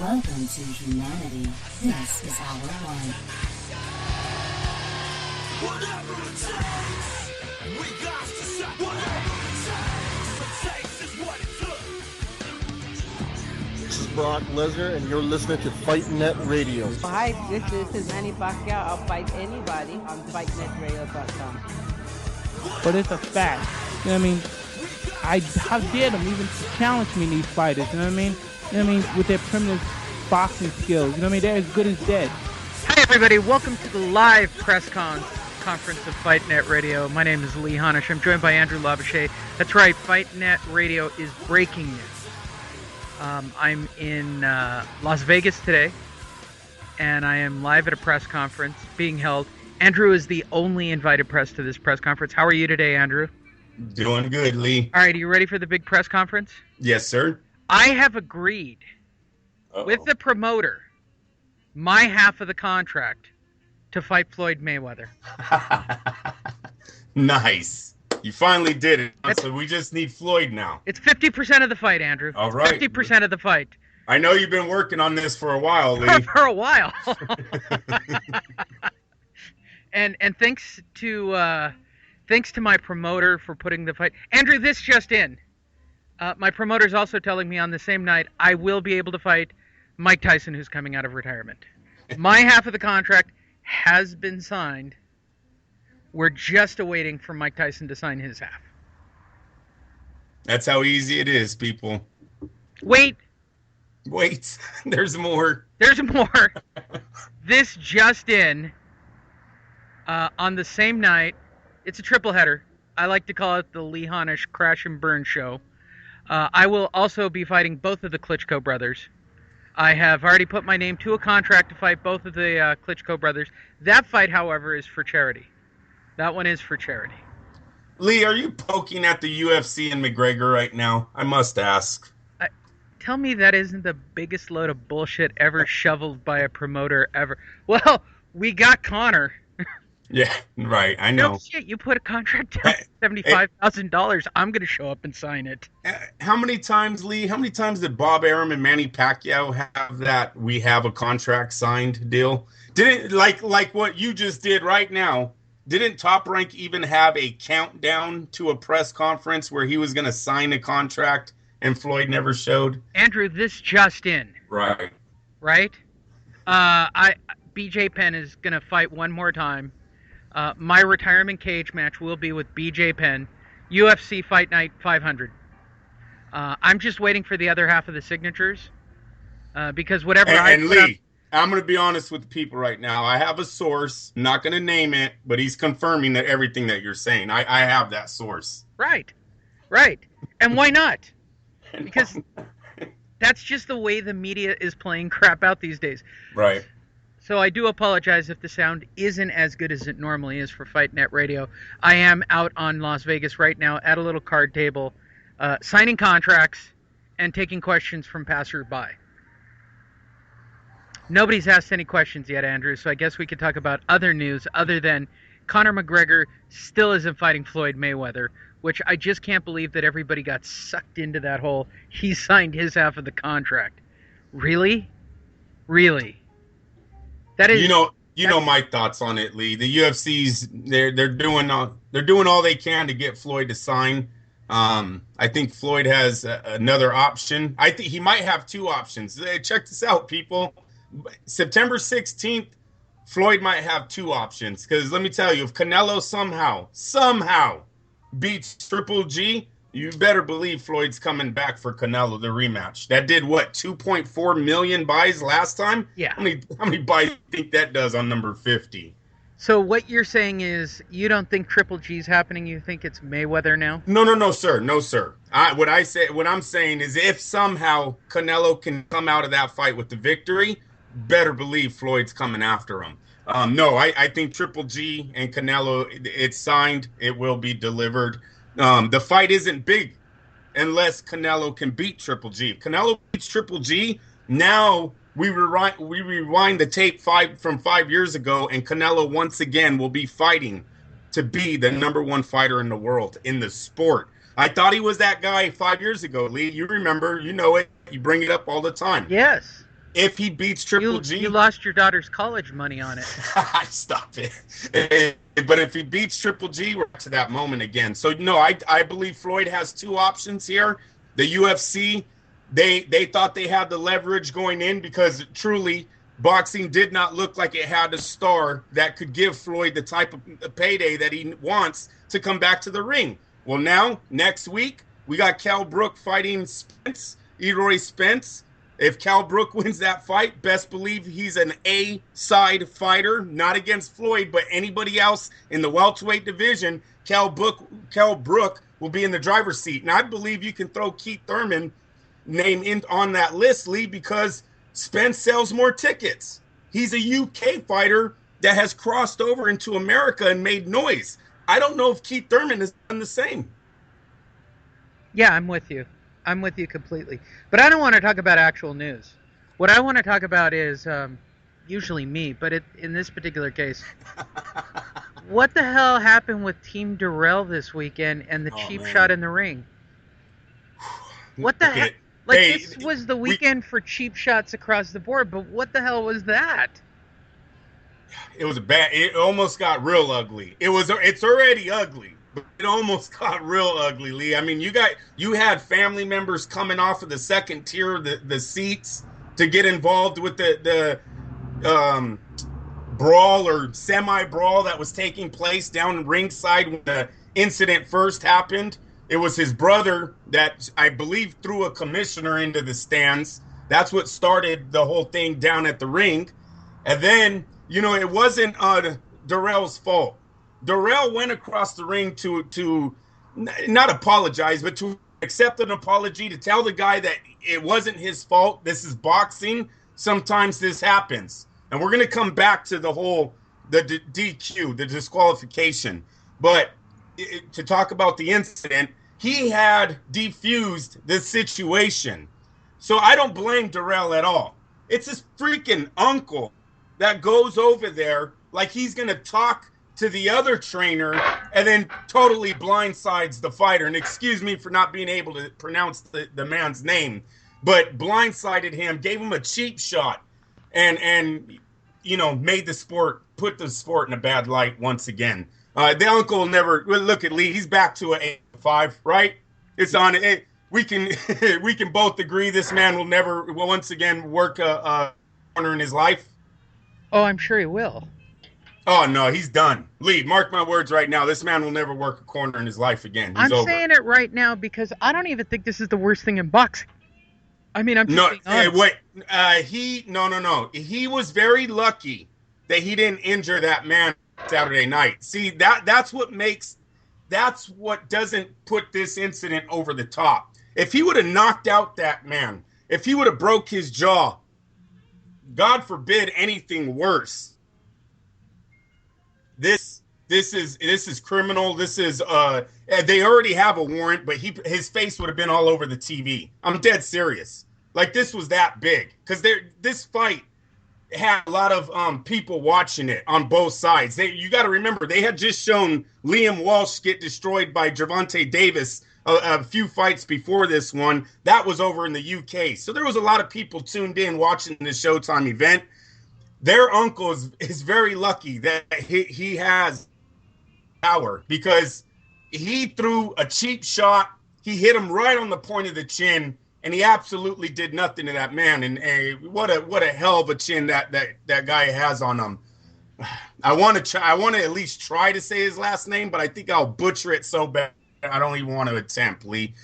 Welcome to humanity. This is our one. Whatever it takes, we got to say whatever it takes is what it took. This is Brock Lesnar, and you're listening to FightNet Radio. Hi, this is Manny Pacquiao. I'll fight anybody on FightNetRadio.com. But it's a fact. You know what I mean? How dare them even challenge me, these fighters? You know what I mean? You know what I mean? With their primitive boxing skills. You know what I mean? They're as good as dead. Hi, everybody. Welcome to the live press conference of FightNet Radio. My name is lee-honish. I'm joined by Andrew Labouche. That's right. FightNet Radio is breaking news. I'm in Las Vegas today, and I am live at a press conference being held. Andrew is the only invited press to this press conference. How are you today, Andrew? Doing good, Lee. All right, are you ready for the big press conference? Yes, sir. I have agreed with the promoter, my half of the contract, to fight Floyd Mayweather. Nice. You finally did it. So we just need Floyd now. It's 50% of the fight, Andrew. All right. 50% of the fight. I know you've been working on this for a while, Lee. For a while. and thanks to my promoter for putting the fight. Andrew, this just in. My promoter's also telling me on the same night I will be able to fight Mike Tyson, who's coming out of retirement. My half of the contract has been signed. We're just awaiting for Mike Tyson to sign his half. That's how easy it is, people. Wait. There's more. There's more. This just in. On the same night, it's a triple header. I like to call it the lee-honish crash and burn show. I will also be fighting both of the Klitschko brothers. I have already put my name to a contract to fight both of the Klitschko brothers. That fight, however, is for charity. That one is for charity. Lee, are you poking at the UFC and McGregor right now? I must ask. Tell me that isn't the biggest load of bullshit ever shoveled by a promoter ever. Well, we got Conor. Yeah, right. I know. No shit, you put a contract down $75,000. I'm going to show up and sign it. How many times, Lee? How many times did Bob Arum and Manny Pacquiao have that we have a contract signed deal? Didn't like what you just did right now? Didn't Top Rank even have a countdown to a press conference where he was going to sign a contract and Floyd never showed? Andrew, this just in. Right. BJ Penn is going to fight one more time. My retirement cage match will be with BJ Penn, UFC Fight Night 500. I'm just waiting for the other half of the signatures because whatever Lee, I'm going to be honest with the people right now. I have a source, not going to name it, but he's confirming that everything that you're saying. I have that source. Right. And why not? Because that's just the way the media is playing crap out these days. Right. So I do apologize if the sound isn't as good as it normally is for FightNet Radio. I am out on Las Vegas right now at a little card table, signing contracts and taking questions from passersby. Nobody's asked any questions yet, Andrew, so I guess we could talk about other news other than Conor McGregor still isn't fighting Floyd Mayweather, which I just can't believe that everybody got sucked into that whole he signed his half of the contract. Really? That is, you know my thoughts on it, Lee. The UFC's they're doing all they can to get Floyd to sign. I think Floyd has another option. I think he might have two options. Check this out, people. September 16th, Floyd might have two options. Because let me tell you, if Canelo somehow beats Triple G, you better believe Floyd's coming back for Canelo, the rematch. That did what, 2.4 million buys last time? Yeah. How many buys do you think that does on number 50? So what you're saying is you don't think Triple G's happening? You think it's Mayweather now? No, sir. What I'm saying is if somehow Canelo can come out of that fight with the victory, better believe Floyd's coming after him. I think Triple G and Canelo, it's signed. It will be delivered. The fight isn't big unless Canelo can beat Triple G. If Canelo beats Triple G, now we rewind the tape from 5 years ago, and Canelo once again will be fighting to be the number one fighter in the world, in the sport. I thought he was that guy 5 years ago, Lee. You remember, you know it. You bring it up all the time. Yes. if he beats Triple G, you lost your daughter's college money on it. Stop it. But if he beats Triple G, we're to that moment again. So no, I believe Floyd has two options here. The UFC, they thought they had the leverage going in because truly boxing did not look like it had a star that could give Floyd the type of payday that he wants to come back to the ring. Well, now next week we got Cal Brook fighting Eroy Spence. If Cal Brook wins that fight, best believe he's an A-side fighter, not against Floyd, but anybody else in the welterweight division. Cal Brook will be in the driver's seat. And I believe you can throw Keith Thurman name in on that list, Lee, because Spence sells more tickets. He's a UK fighter that has crossed over into America and made noise. I don't know if Keith Thurman has done the same. Yeah, I'm with you. I'm with you completely. But I don't want to talk about actual news. What I want to talk about is usually me, but in this particular case, what the hell happened with Team Durrell this weekend and the cheap shot in the ring? What the heck? Like, this was the weekend for cheap shots across the board, but what the hell was that? It was it almost got real ugly. It's already ugly. It almost got real ugly, Lee. I mean, you had family members coming off of the second tier, the seats, to get involved with the brawl or semi-brawl that was taking place down ringside when the incident first happened. It was his brother that, I believe, threw a commissioner into the stands. That's what started the whole thing down at the ring. And then, it wasn't Durrell's fault. Durrell went across the ring to not apologize, but to accept an apology, to tell the guy that it wasn't his fault. This is boxing. Sometimes this happens. And we're going to come back to the DQ, the disqualification. But to talk about the incident, he had defused the situation. So I don't blame Durrell at all. It's his freaking uncle that goes over there like he's going to talk to the other trainer and then totally blindsides the fighter. And excuse me for not being able to pronounce the man's name, but blindsided him, gave him a cheap shot, and made put the sport in a bad light once again. The uncle will never look at Lee. He's back to an 8-5, right? It's on it. We can both agree this man will never once again work a corner in his life. Oh, I'm sure he will. Oh, no, he's done. Lee, mark my words right now. This man will never work a corner in his life again. He's over. Saying it right now because I don't even think this is the worst thing in boxing. I mean, I'm just being honest. No. He was very lucky that he didn't injure that man Saturday night. See, that's what doesn't put this incident over the top. If he would have knocked out that man, if he would have broke his jaw, God forbid anything worse. This is criminal. This is they already have a warrant, but his face would have been all over the TV. I'm dead serious. Like, this was that big because this fight had a lot of people watching it on both sides. You got to remember, they had just shown Liam Walsh get destroyed by Gervonta Davis a few fights before this one. That was over in the UK. So there was a lot of people tuned in watching the Showtime event. Their uncle is very lucky that he has power because he threw a cheap shot. He hit him right on the point of the chin, and he absolutely did nothing to that man. And what a hell of a chin that guy has on him. I want to at least try to say his last name, but I think I'll butcher it so bad I don't even want to attempt, Lee.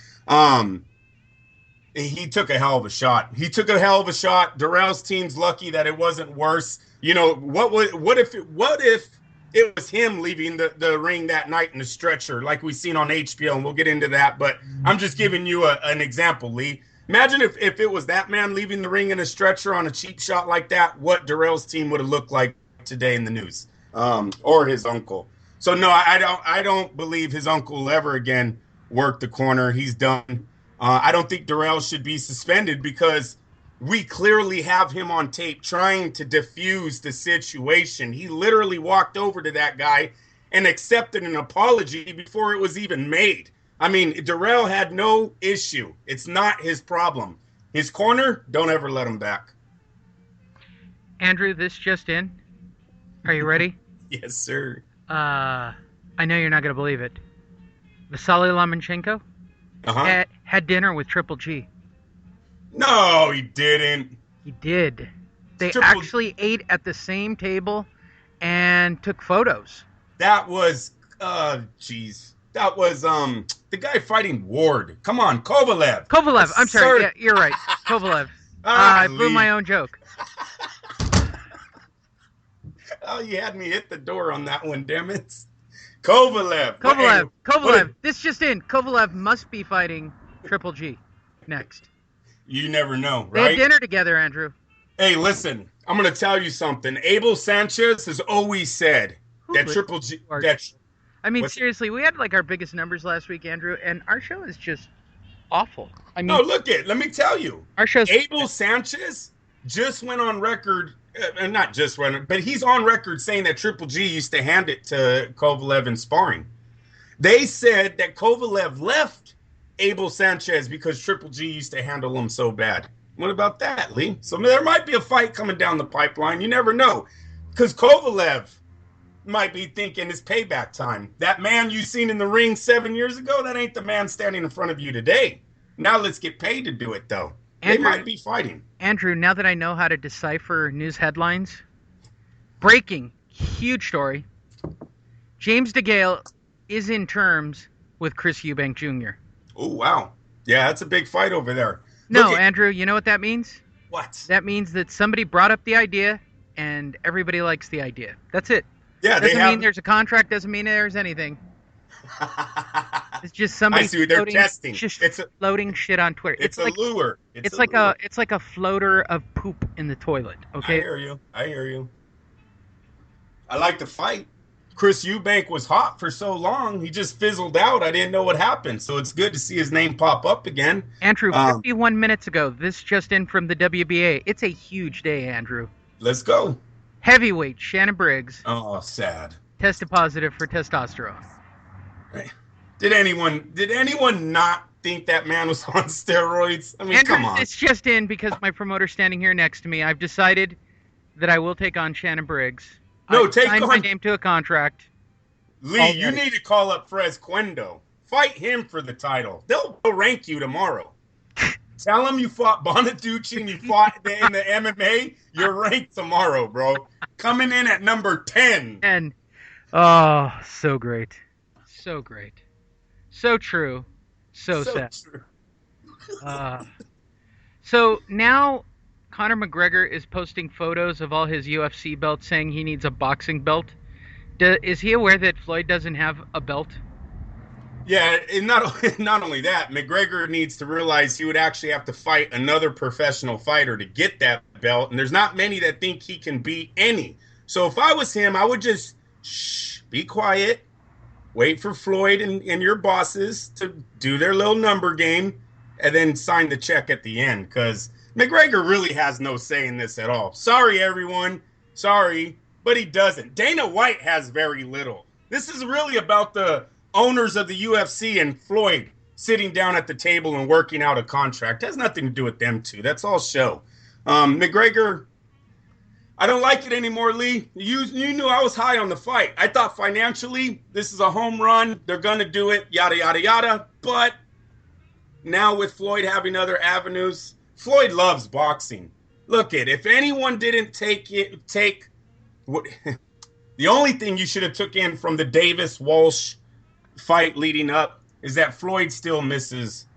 He took a hell of a shot. Durrell's team's lucky that it wasn't worse. What if it was him leaving the ring that night in the stretcher like we've seen on HBO, and we'll get into that. But I'm just giving you an example, Lee. Imagine if it was that man leaving the ring in a stretcher on a cheap shot like that, what Durrell's team would have looked like today in the news, or his uncle. So no, I don't believe his uncle will ever again work the corner. He's done. I don't think Durrell should be suspended because we clearly have him on tape trying to defuse the situation. He literally walked over to that guy and accepted an apology before it was even made. I mean, Durrell had no issue. It's not his problem. His corner, don't ever let him back. Andrew, this just in. Are you ready? Yes, sir. I know you're not going to believe it. Vasily Lomachenko had dinner with Triple G. No, he didn't. He did. They Triple- actually ate at the same table and took photos. That was, jeez. That was, the guy fighting Ward. Come on, Kovalev. Kovalev. I'm sorry. Sir. Yeah, you're right. Kovalev. I blew Lee. my own joke. Oh, you had me hit the door on that one, damn it. Kovalev. Kovalev. Hey, Kovalev. This just in. Kovalev must be fighting Triple G next. You never know, They had right? dinner together, Andrew. Hey, listen, I'm going to tell you something. Abel Sanchez has always said that Who Triple G, are- that I mean, What's- seriously, we had like our biggest numbers last week, Andrew, and our show is just awful. I mean, no, look it. Let me tell you. our show's Abel Sanchez just went on record, not just went, but he's on record saying that Triple G used to hand it to Kovalev in sparring. They said that Kovalev left Abel Sanchez because Triple G used to handle him so bad. What about that, Lee? So there might be a fight coming down the pipeline. You never know. Because Kovalev might be thinking it's payback time. That man you seen in the ring 7 years ago, that ain't the man standing in front of you today. Now let's get paid to do it, though. They Andrew- might be fighting. Andrew, now that I know how to decipher news headlines, breaking, huge story. James DeGale is in terms with Chris Eubank Jr. Oh, wow. Yeah, that's a big fight over there. No, Look at- Andrew, you know what that means? What? That means that somebody brought up the idea and everybody likes the idea. That's it. Yeah, they Doesn't have. mean there's a contract, doesn't mean there's anything. It's just somebody I see. They're testing. just It's a- floating shit on Twitter. It's a like lure. it's a like lure. a floater of poop in the toilet. I Okay. hear you. I hear you. I like the fight. Chris Eubank was hot for so long. He just fizzled out. I didn't know what happened. So it's good to see his name pop up again. Andrew, 51 minutes ago, this just in from the WBA. It's a huge day, Andrew. Let's go. Heavyweight Shannon Briggs Oh, sad. tested positive for testosterone. Did anyone not think that man was on steroids? I mean, Andrew, come on. it's just in because my promoter's standing here next to me. I've decided that I will take on Shannon Briggs. No, I've take signed my on- name to a contract. Lee, you already. need to call up Frez Quendo. Fight him for the title. They'll rank you tomorrow. Tell him you fought Bonaducci and you fought in the MMA. You're ranked tomorrow, bro. Coming in at number 10. And, oh, so great. So great. So true. So sad. true. So now Conor McGregor is posting photos of all his UFC belts saying he needs a boxing belt. Is he aware that Floyd doesn't have a belt? Yeah, and not only that, McGregor needs to realize he would actually have to fight another professional fighter to get that belt, and there's not many that think he can beat any. So if I was him, I would just be quiet, wait for Floyd and your bosses to do their little number game, and then sign the check at the end, because McGregor really has no say in this at all. Sorry, everyone. Sorry, but he doesn't. Dana White has very little. This is really about the owners of the UFC and Floyd sitting down at the table and working out a contract. It has nothing to do with them two. That's all show. McGregor, I don't like it anymore, Lee. You knew I was high on the fight. I thought financially this is a home run. They're going to do it, yada, yada, yada. But now with Floyd having other avenues, Floyd loves boxing. Look it, if anyone didn't take what the only thing you should have took in from the Davis Walsh fight leading up is that Floyd still misses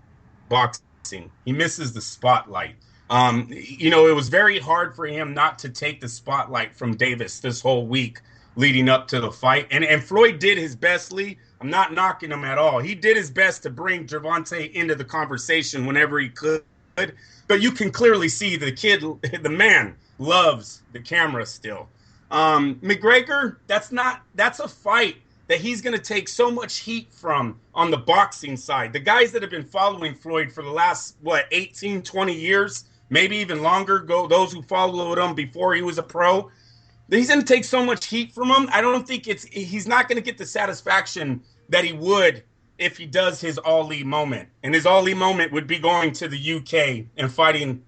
boxing. He misses the spotlight. It was very hard for him not to take the spotlight from Davis this whole week leading up to the fight. And Floyd did his best, Lee. I'm not knocking him at all. He did his best to bring Gervonta into the conversation whenever he could. But you can clearly see the man loves the camera still. McGregor, that's a fight that he's going to take so much heat from on the boxing side. The guys that have been following Floyd for the last, 18, 20 years, maybe even longer, those who followed him before he was a pro, he's going to take so much heat from him. I don't think he's not going to get the satisfaction that he would if he does his Ali moment. And his Ali moment would be going to the UK and fighting